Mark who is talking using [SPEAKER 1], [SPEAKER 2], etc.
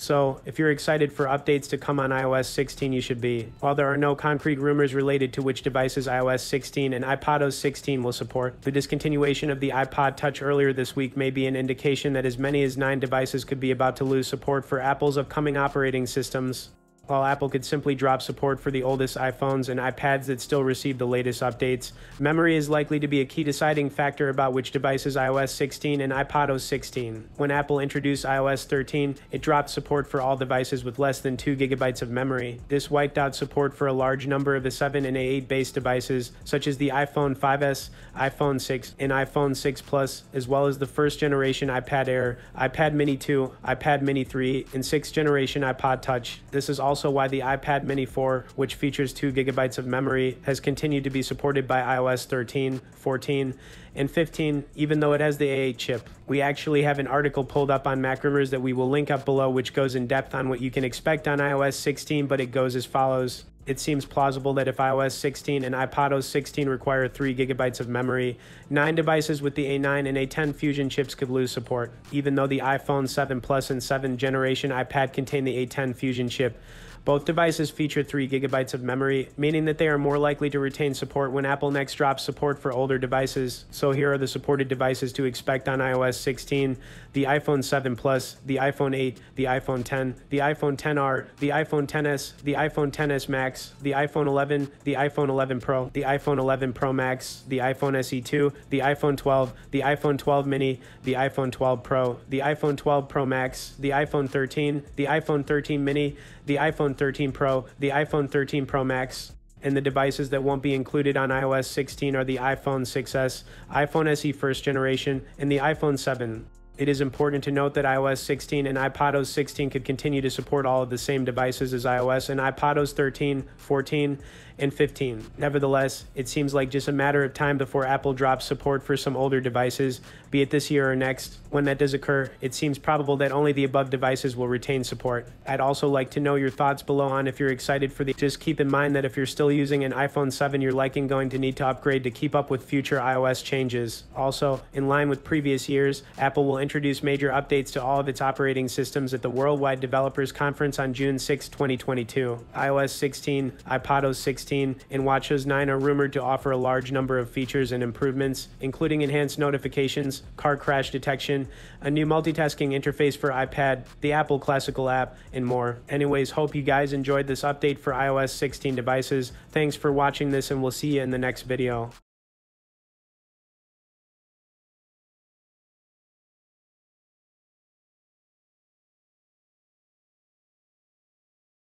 [SPEAKER 1] So, if you're excited for updates to come on iOS 16, you should be. While there are no concrete rumors related to which devices iOS 16 and iPadOS 16 will support, the discontinuation of the iPod Touch earlier this week may be an indication that as many as 9 devices could be about to lose support for Apple's upcoming operating systems. While Apple could simply drop support for the oldest iPhones and iPads that still receive the latest updates, memory is likely to be a key deciding factor about which devices iOS 16 and iPadOS 16. When Apple introduced iOS 13, it dropped support for all devices with less than 2 GB of memory. This wiped out support for a large number of the 7 and 8 base devices, such as the iPhone 5S, iPhone 6, and iPhone 6 Plus, as well as the first generation iPad Air, iPad Mini 2, iPad Mini 3, and 6th generation iPod Touch. This is also why the iPad Mini 4, which features 2 GB of memory, has continued to be supported by iOS 13, 14, and 15, even though it has the A8 chip. We actually have an article pulled up on Mac Rumors that we will link up below, which goes in depth on what you can expect on iOS 16, but it goes as follows. It seems plausible that if iOS 16 and iPadOS 16 require 3 GB of memory, 9 devices with the A9 and A10 Fusion chips could lose support, even though the iPhone 7 Plus and 7th generation iPad contain the A10 Fusion chip. Both devices feature 3 GB of memory, meaning that they are more likely to retain support when Apple next drops support for older devices. So here are the supported devices to expect on iOS 16: the iPhone 7 Plus, the iPhone 8, the iPhone 10, the iPhone XR, the iPhone XS, the iPhone XS Max, the iPhone 11, the iPhone 11 Pro, the iPhone 11 Pro Max, the iPhone SE2, the iPhone 12, the iPhone 12 Mini, the iPhone 12 Pro, the iPhone 12 Pro Max, the iPhone 13, the iPhone 13 Mini, the iPhone 13 Pro, the iPhone 13 Pro Max. And the devices that won't be included on iOS 16 are the iPhone 6s, iPhone SE first generation, and the iPhone 7. It is important to note that iOS 16 and iPadOS 16 could continue to support all of the same devices as iOS and iPadOS 13, 14, and 15. Nevertheless, it seems like just a matter of time before Apple drops support for some older devices, be it this year or next. When that does occur, it seems probable that only the above devices will retain support. I'd also like to know your thoughts below on if you're excited for the. Just keep in mind that if you're still using an iPhone 7, you're likely going to need to upgrade to keep up with future iOS changes. Also, in line with previous years, Apple will introduce major updates to all of its operating systems at the Worldwide Developers Conference on June 6, 2022. iOS 16, iPadOS 16, and WatchOS 9 are rumored to offer a large number of features and improvements, including enhanced notifications, car crash detection, a new multitasking interface for iPad, the Apple Classical app, and more. Anyways, hope you guys enjoyed this update for iOS 16 devices. Thanks for watching this, and we'll see you in the next video.